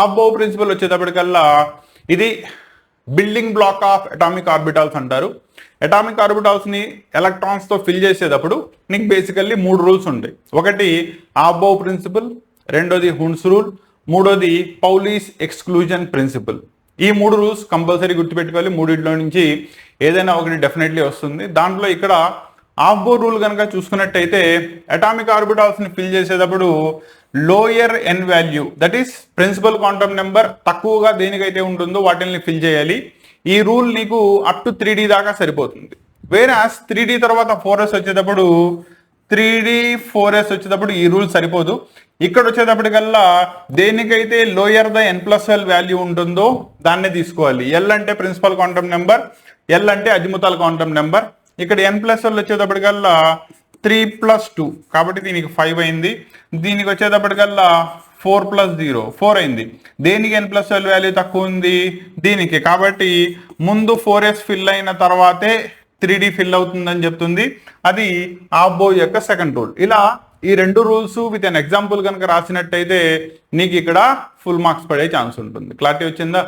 Above principal వచ్చేటప్పటికల్లా ఇది building black of atomic orbitals అంటారు. Atomic orbitals ని ఎలక్ట్రాన్స్ తో ఫిల్ చేసేటప్పుడు నీకు బేసికల్లీ 3 రూల్స్ ఉంటాయి. ఒకటి అబౌ ప్రిన్సిపల్, రెండోది హున్స్ రూల్, మూడోది పౌలీస్ ఎక్స్క్లూజన్ ప్రిన్సిపల్. ఈ 3 రూల్స్ కంపల్సరీ గుర్తుపెట్టుకోవాలి. మూడిట్లో నుంచి ఏదైనా ఒకటి డెఫినెట్లీ వస్తుంది. దాంట్లో ఇక్కడ అబౌ రూల్ కనుక చూసుకున్నట్టయితే అటామిక్ ఆర్బిటాల్స్ ని ఫిల్ చేసేటప్పుడు lower n value, that is principal quantum number తక్కువగా దేనికైతే ఉంటుందో వాటిని ఫిల్ చేయాలి. ఈ రూల్ నీకు అప్ టు 3D దాకా సరిపోతుంది. వేరాస్ 3D తర్వాత 4s వచ్చేటప్పుడు 3D 4s వచ్చేటప్పుడు ఈ రూల్ సరిపోదు. ఇక్కడ వచ్చేటప్పటికల్లా దేనికైతే లోయర్ ద n+l వాల్యూ ఉంటుందో దాన్నే తీసుకోవాలి. ఎల్ అంటే ప్రిన్సిపల్ క్వాంటమ్ నెంబర్, ఎల్ అంటే అజిముతాల్ క్వాంటమ్ నెంబర్. ఇక్కడ n+l వచ్చేటప్పటికల్లా 3+2 కాబట్టి దీనికి 5 అయింది. దీనికి వచ్చేటప్పటికల్లా 4+0 4 అయింది. దేనికి n+l వాల్యూ తక్కువ ఉంది? దీనికి. కాబట్టి ముందు 4s ఫిల్ అయిన తర్వాతే 3D ఫిల్ అవుతుందని చెప్తుంది. అది అబౌ యొక్క సెకండ్ రూల్. ఇలా ఈ 2 రూల్స్ విత్ అన్ ఎగ్జాంపుల్ కనుక రాసినట్టయితే నీకు ఇక్కడ ఫుల్ మార్క్స్ పడే ఛాన్స్ ఉంటుంది. క్లారిటీ వచ్చిందా?